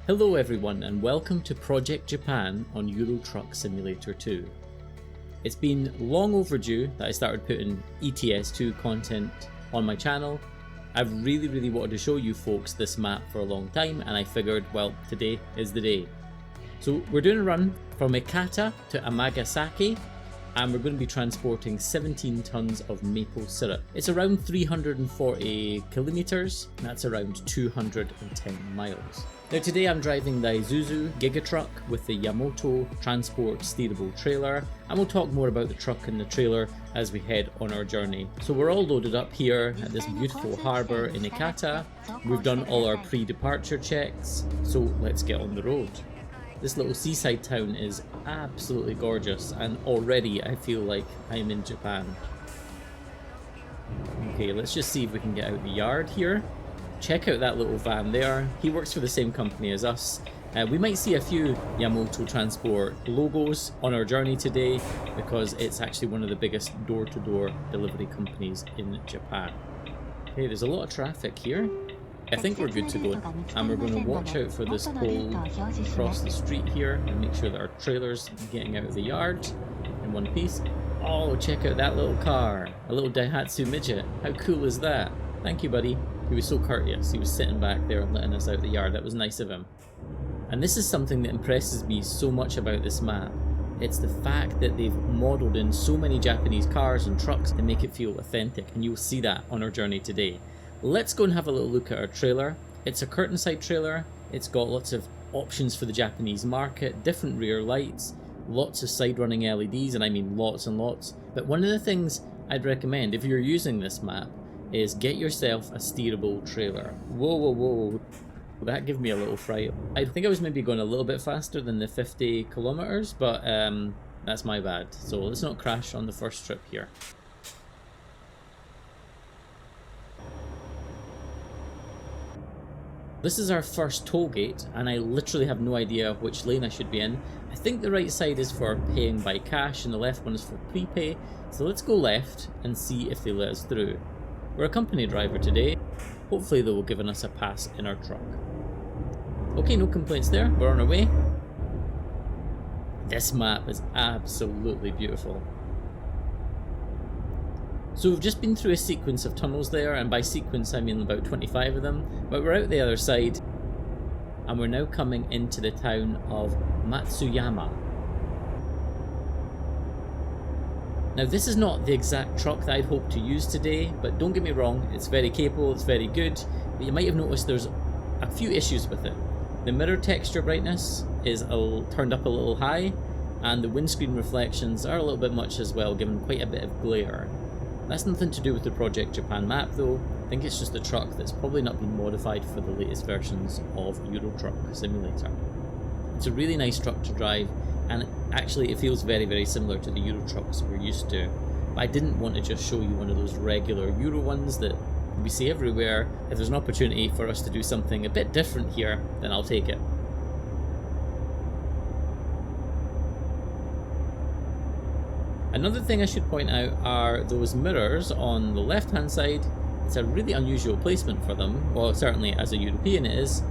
Hello everyone and welcome to Project Japan on Euro Truck Simulator 2. It's been long overdue that I started putting ETS2 content on my channel. I've really wanted to show you folks this map for a long time, and I figured, well, today is the day. So we're doing a run from Ikata to Amagasaki, and we're going to be transporting 17 tons of maple syrup. It's around 340 kilometers, that's around 210 miles. Now today I'm driving the Isuzu Gigatruck with the Yamato Transport steerable trailer, and we'll talk more about the truck and the trailer as we head on our journey. So we're all loaded up here at this beautiful harbour in Ikata. We've done all our pre-departure checks, so let's get on the road. This little seaside town is absolutely gorgeous, and already I feel like I'm in Japan. Okay, let's just see if we can get out the yard here. Check out that little van there. He works for the same company as us. We might see a few Yamato Transport logos on our journey today because it's actually one of the biggest door-to-door delivery companies in Japan. Okay, there's a lot of traffic here. I think we're good to go, and we're going to watch out for this pole across the street here and make sure that our trailer's getting out of the yard in one piece. Oh, check out that little car, a little Daihatsu midget. How cool is that? Thank you, buddy. He was so courteous. He was sitting back there and letting us out the yard. That was nice of him. And this is something that impresses me so much about this map. It's the fact that they've modelled in so many Japanese cars and trucks to make it feel authentic, and you'll see that on our journey today. Let's go and have a little look at our trailer. It's a curtain side trailer. It's got lots of options for the Japanese market, different rear lights, lots of side running LEDs, and I mean lots and lots. But one of the things I'd recommend if you're using this map is get yourself a steerable trailer. Whoa. That gave me a little fright. I think I was maybe going a little bit faster than the 50 kilometers, but that's my bad. So let's not crash on the first trip here. This is our first toll gate, and I literally have no idea which lane I should be in. I think the right side is for paying by cash and the left one is for prepay. So let's go left and see if they let us through. We're a company driver today. Hopefully they will give us a pass in our truck. Okay, no complaints there. We're on our way. This map is absolutely beautiful. So we've just been through a sequence of tunnels there, and by sequence I mean about 25 of them, but we're out the other side and we're now coming into the town of Matsuyama. Now this is not the exact truck that I'd hoped to use today, but don't get me wrong, it's very capable, it's very good, but you might have noticed there's a few issues with it. The mirror texture brightness is turned up a little high, and the windscreen reflections are a little bit much as well, giving quite a bit of glare. That's nothing to do with the Project Japan map though. I think it's just a truck that's probably not been modified for the latest versions of Euro Truck Simulator. It's a really nice truck to drive, and actually it feels very similar to the Euro trucks we're used to. But I didn't want to just show you one of those regular Euro ones that we see everywhere. If there's an opportunity for us to do something a bit different here, then I'll take it. Another thing I should point out are those mirrors on the left hand side. It's a really unusual placement for them. Well, certainly as a European it is.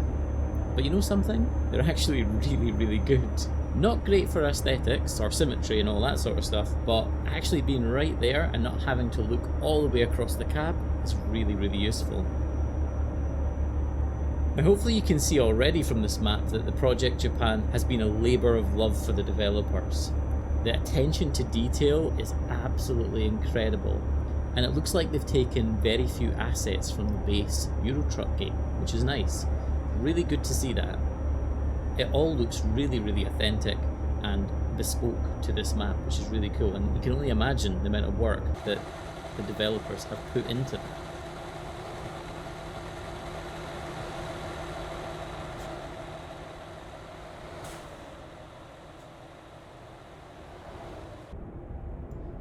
But you know something? They're actually really good. Not great for aesthetics or symmetry and all that sort of stuff, but actually being right there and not having to look all the way across the cab is really useful. Now hopefully you can see already from this map that the Project Japan has been a labour of love for the developers. The attention to detail is absolutely incredible, and it looks like they've taken very few assets from the base Euro Truck game, which is nice. Really good to see that. It all looks really authentic and bespoke to this map, which is really cool, and you can only imagine the amount of work that the developers have put into it.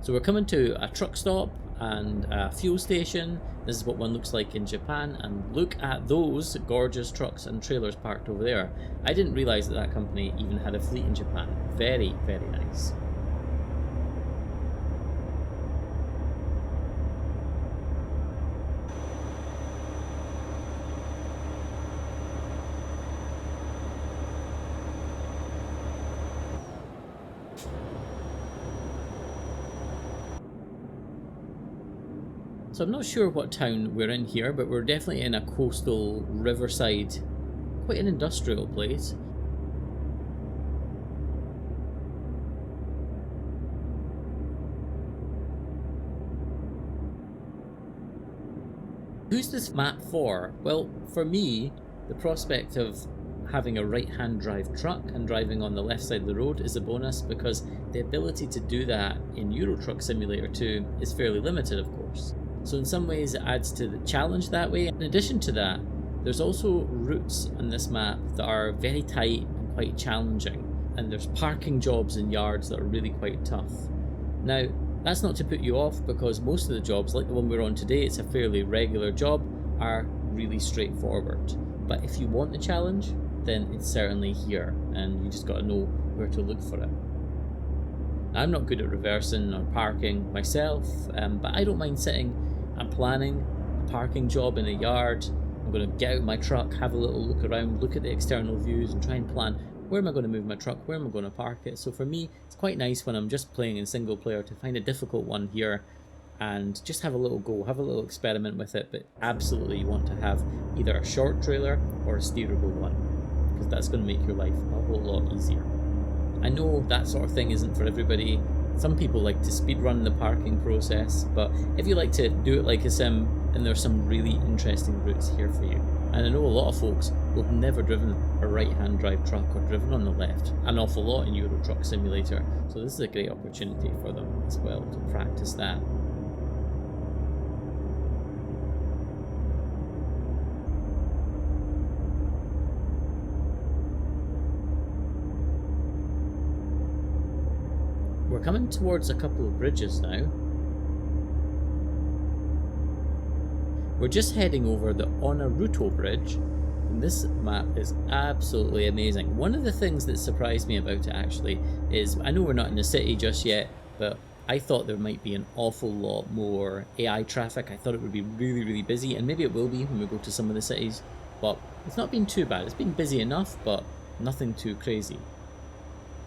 So we're coming to a truck stop and a fuel station. This is what one looks like in Japan, and look at those gorgeous trucks and trailers parked over there. I didn't realise that that company even had a fleet in Japan. Very nice. So I'm not sure what town we're in here, but we're definitely in a coastal riverside, quite an industrial place. Who's this map for? Well, for me, the prospect of having a right-hand drive truck and driving on the left side of the road is a bonus, because the ability to do that in Euro Truck Simulator 2 is fairly limited, of course. So in some ways it adds to the challenge that way. In addition to that, there's also routes on this map that are very tight and quite challenging, and there's parking jobs in yards that are really quite tough. Now, that's not to put you off, because most of the jobs, like the one we're on today, it's a fairly regular job, are really straightforward. But if you want the challenge, then it's certainly here, and you just got to know where to look for it. I'm not good at reversing or parking myself, but I don't mind sitting and planning a parking job in a yard. I'm going to get out my truck, have a little look around, look at the external views, and try and plan where am I going to move my truck, where am I going to park it. So for me, it's quite nice when I'm just playing in single player to find a difficult one here and just have a little go, have a little experiment with it. But absolutely you want to have either a short trailer or a steerable one, because that's going to make your life a whole lot easier. I know that sort of thing isn't for everybody. Some people like to speedrun the parking process, but if you like to do it like a sim, then there's some really interesting routes here for you. And I know a lot of folks will have never driven a right-hand drive truck or driven on the left an awful lot in Euro Truck Simulator, so this is a great opportunity for them as well to practice that. We're coming towards a couple of bridges now. We're just heading over the Onaruto bridge, and this map is absolutely amazing. One of the things that surprised me about it actually is, I know we're not in the city just yet, but I thought there might be an awful lot more AI traffic. I thought it would be really, really busy, and maybe it will be when we go to some of the cities, but it's not been too bad. It's been busy enough, but nothing too crazy.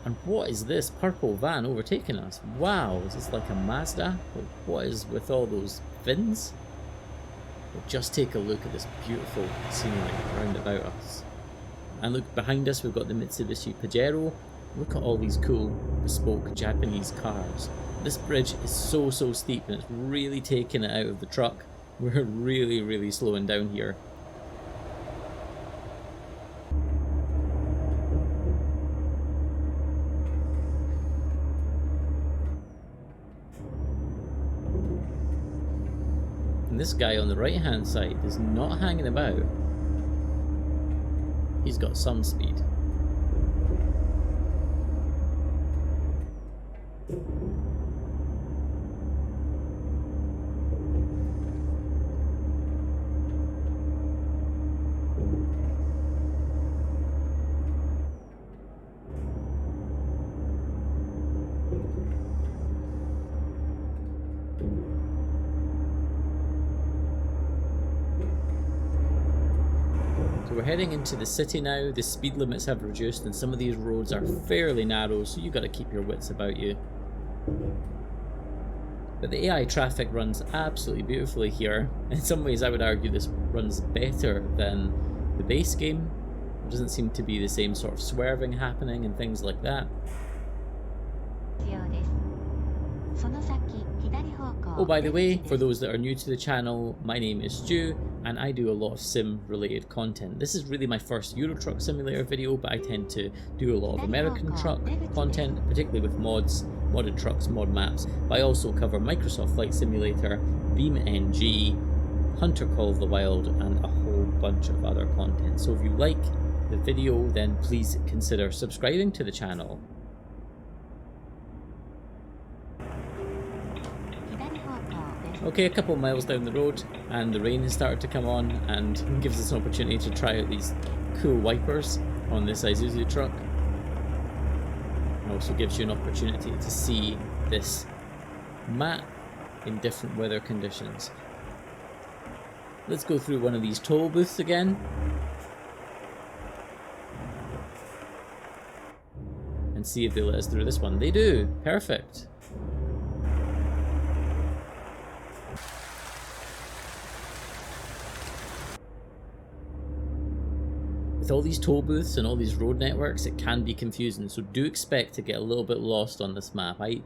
And what is this purple van overtaking us? Wow, is this like a Mazda? What is with all those fins? But just take a look at this beautiful scenery around about us. And look behind us, we've got the Mitsubishi Pajero. Look at all these cool bespoke Japanese cars. This bridge is so steep, and it's really taking it out of the truck. We're really slowing down here. This guy on the right hand side is not hanging about. He's got some speed. We're heading into the city now. The speed limits have reduced and some of these roads are fairly narrow, so you got to keep your wits about you. But the AI traffic runs absolutely beautifully here. In some ways I would argue this runs better than the base game. There doesn't seem to be the same sort of swerving happening and things like that. Oh, by the way, for those that are new to the channel, my name is Stu, and I do a lot of sim-related content. This is really my first Euro Truck Simulator video, but I tend to do a lot of American truck content, particularly with mods, modded trucks, mod maps. But I also cover Microsoft Flight Simulator, BeamNG, Hunter Call of the Wild, and a whole bunch of other content. So if you like the video, then please consider subscribing to the channel. Okay, a couple of miles down the road and the rain has started to come on and gives us an opportunity to try out these cool wipers on this Isuzu truck. It also gives you an opportunity to see this map in different weather conditions. Let's go through one of these toll booths again. And see if they let us through this one. They do! Perfect! With all these toll booths and all these road networks, it can be confusing, so do expect to get a little bit lost on this map. I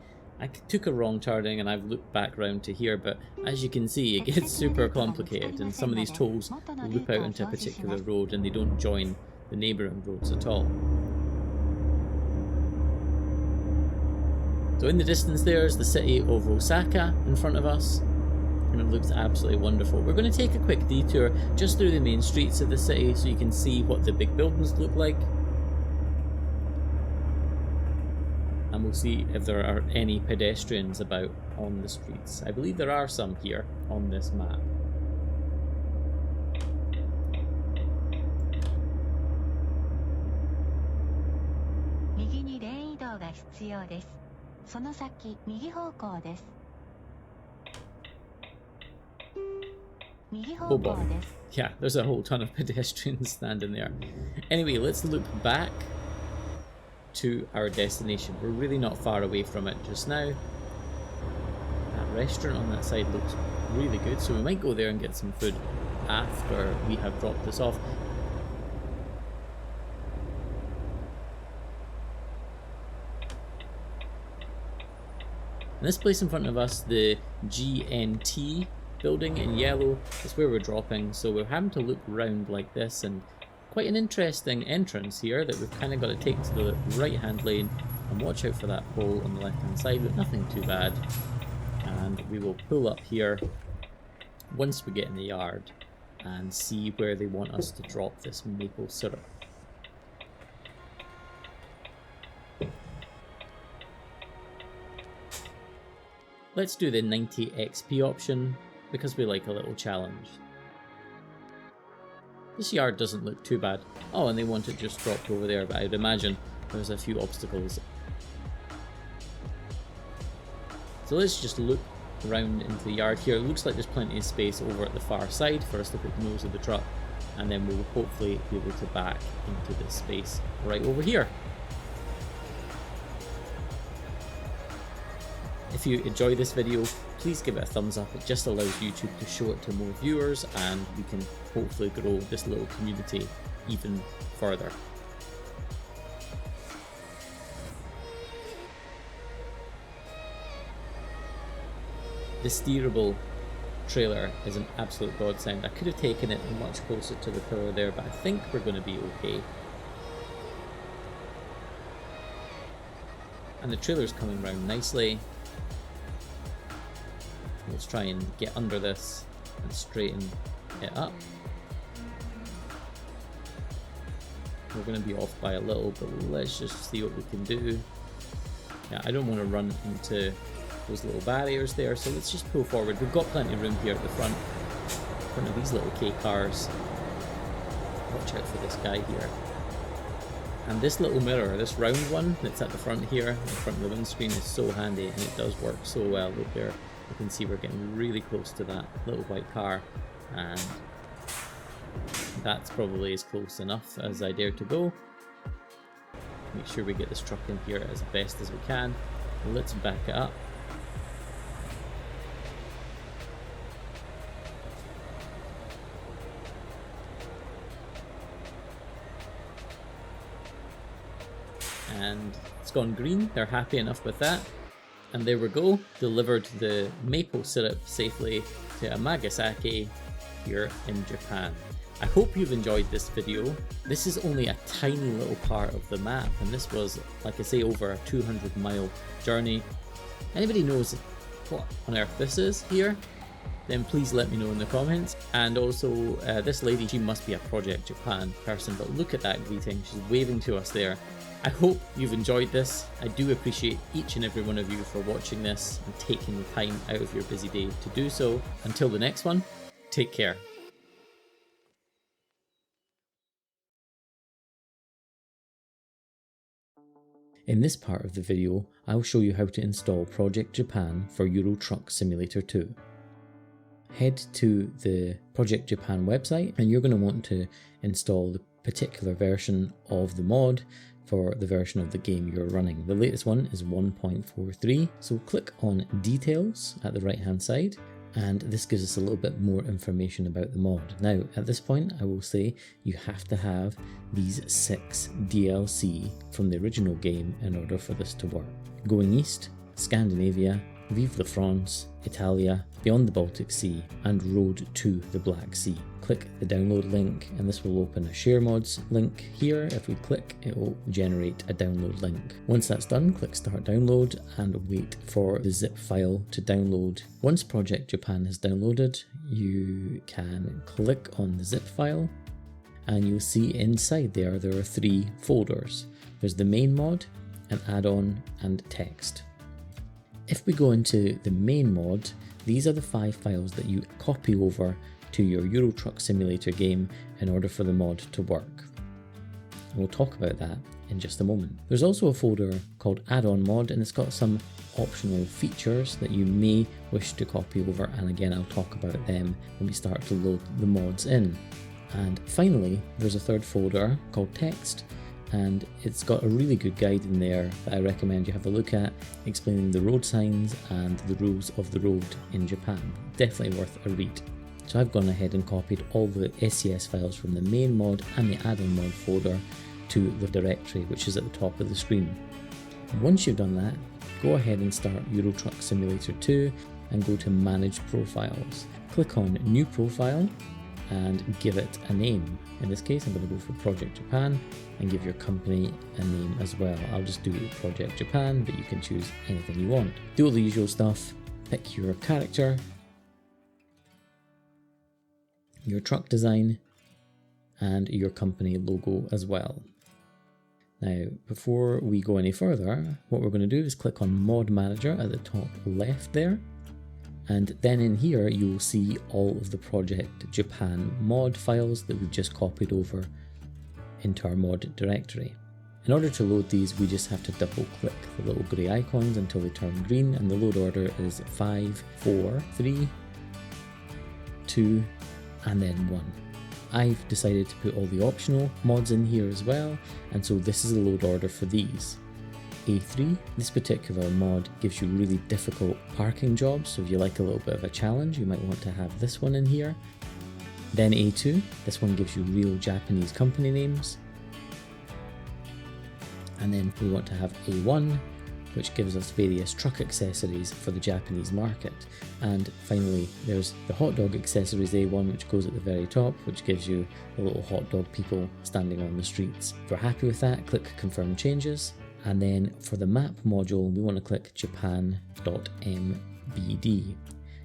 took a wrong turning and I've looped back round to here, but as you can see, it gets super complicated, and some of these tolls loop out into a particular road and they don't join the neighbouring roads at all. So in the distance there's the city of Osaka in front of us, and it looks absolutely wonderful. We're going to take a quick detour just through the main streets of the city so you can see what the big buildings look like. And we'll see if there are any pedestrians about on the streets. I believe there are some here on this map. Oh boy. Yeah, there's a whole ton of pedestrians standing there. Anyway, let's look back to our destination. We're really not far away from it just now. That restaurant on that side looks really good, so we might go there and get some food after we have dropped this off. And this place in front of us, the GNT building in yellow, is where we're dropping, so we're having to loop around like this, and quite an interesting entrance here that we've kind of got to take to the right hand lane and watch out for that pole on the left hand side, but nothing too bad. And we will pull up here once we get in the yard and see where they want us to drop this maple syrup. Let's do the 90 XP option because we like a little challenge. This yard doesn't look too bad. Oh, and they want it just dropped over there, but I'd imagine there's a few obstacles. So let's just loop around into the yard here. It looks like there's plenty of space over at the far side for us to put the nose of the truck, and then we'll hopefully be able to back into this space right over here. If you enjoy this video, please give it a thumbs up. It just allows YouTube to show it to more viewers, and we can hopefully grow this little community even further. The steerable trailer is an absolute godsend. I could have taken it much closer to the pillar there, but I think we're going to be okay. And the trailer's coming around nicely. Let's try and get under this and straighten it up. We're going to be off by a little, but let's just see what we can do. Yeah, I don't want to run into those little barriers there, so let's just pull forward. We've got plenty of room here at the front of these little K cars. Watch out for this guy here. And this little mirror, this round one that's at the front here, in front of the windscreen, is so handy, and it does work so well. Look there. You can see we're getting really close to that little white car, and that's probably as close enough as I dare to go. Make sure we get this truck in here as best as we can. Let's back it up. And it's gone green. They're happy enough with that. And there we go, delivered the maple syrup safely to Amagasaki here in Japan. I hope you've enjoyed this video. This is only a tiny little part of the map, and this was, like I say, over a 200-mile journey. Anybody knows what on earth this is here? Then please let me know in the comments. And also, this lady, she must be a Project Japan person, but look at that greeting. She's waving to us there. I hope you've enjoyed this. I do appreciate each and every one of you for watching this and taking the time out of your busy day to do so. Until the next one, take care. In this part of the video, I'll show you how to install Project Japan for Euro Truck Simulator 2. Head to the Project Japan website, and you're going to want to install the particular version of the mod for the version of the game you're running. The latest one is 1.43, so click on Details at the right hand side, And this gives us a little bit more information about the mod. Now, at this point, I will say you have to have these 6 DLC from the original game in order for this to work. Going east, Scandinavia, Vive la France, Italia, Beyond the Baltic Sea, and Road to the Black Sea. Click the download link and this will open a share mods link here. If we click, it will generate a download link. Once that's done, click start download and wait for the zip file to download. Once Project Japan has downloaded, you can click on the zip file and you'll see inside there are 3 folders. There's the main mod, an add-on, and text. If we go into the main mod, these are the 5 files that you copy over to your Euro Truck Simulator game in order for the mod to work. We'll talk about that in just a moment. There's also a folder called Add-on Mod and it's got some optional features that you may wish to copy over, and again I'll talk about them when we start to load the mods in. And finally, there's a third folder called Text, and it's got a really good guide in there that I recommend you have a look at, explaining the road signs and the rules of the road in Japan. Definitely worth a read. So I've gone ahead and copied all the SCS files from the main mod and the add-on mod folder to the directory, which is at the top of the screen. Once you've done that, go ahead and start Euro Truck Simulator 2 and go to Manage Profiles. Click on New Profile and give it a name. In this case, I'm going to go for Project Japan and give your company a name as well. I'll just do Project Japan, but you can choose anything you want. Do all the usual stuff, pick your character, your truck design, and your company logo as well. Now, before we go any further, what we're going to do is click on Mod Manager at the top left there. And then in here, you'll see all of the Project Japan mod files that we've just copied over into our mod directory. In order to load these, we just have to double click the little grey icons until they turn green, and the load order is 5, 4, 3, 2, and then 1. I've decided to put all the optional mods in here as well, and so this is the load order for these. A3, this particular mod gives you really difficult parking jobs, so if you like a little bit of a challenge, you might want to have this one in here. Then A2, this one gives you real Japanese company names. And then we want to have A1, which gives us various truck accessories for the Japanese market. And finally, there's the hot dog accessories A1, which goes at the very top, which gives you the little hot dog people standing on the streets. If you're happy with that, click Confirm Changes. And then for the map module, we want to click japan.mbd.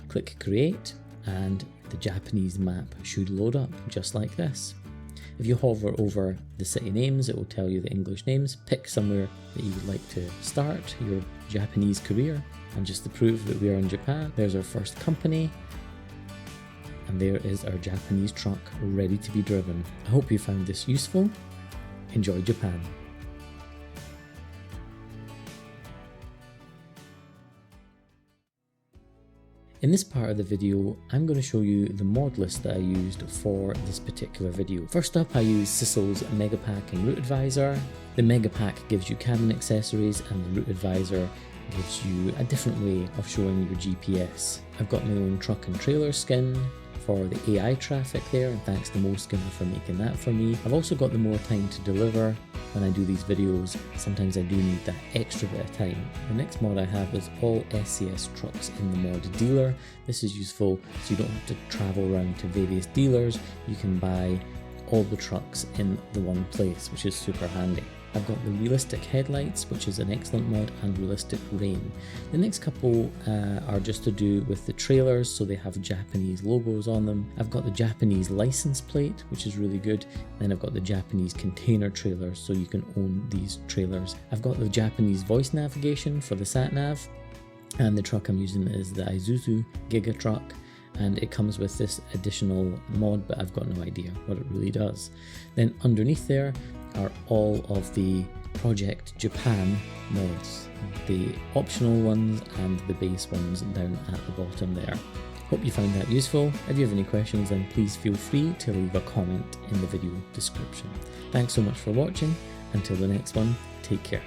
Click Create, and the Japanese map should load up just like this. If you hover over the city names, it will tell you the English names. Pick somewhere that you would like to start your Japanese career. And just to prove that we are in Japan, there's our first company. And there is our Japanese truck ready to be driven. I hope you found this useful. Enjoy Japan. In this part of the video, I'm going to show you the mod list that I used for this particular video. First up, I used Sissel's Megapack and Route Advisor. The Megapack gives you cabin accessories, and the Route Advisor gives you a different way of showing your GPS. I've got my own truck and trailer skin for the AI traffic there, and thanks to Moleskine for making that for me. I've also got the more time to deliver. When I do these videos, sometimes I do need that extra bit of time. The next mod I have is all SCS trucks in the mod dealer. This is useful so you don't have to travel around to various dealers. You can buy all the trucks in the one place, which is super handy. I've got the realistic headlights, which is an excellent mod, and realistic rain. The next couple are just to do with the trailers, so they have Japanese logos on them. I've got the Japanese license plate, which is really good. Then I've got the Japanese container trailers, so you can own these trailers. I've got the Japanese voice navigation for the sat nav, and the truck I'm using is the Isuzu Gigatruck. And it comes with this additional mod, but I've got no idea what it really does. Then underneath there are all of the Project Japan mods, the optional ones and the base ones down at the bottom there. Hope you found that useful. If you have any questions, then please feel free to leave a comment in the video description. Thanks so much for watching. Until the next one, take care.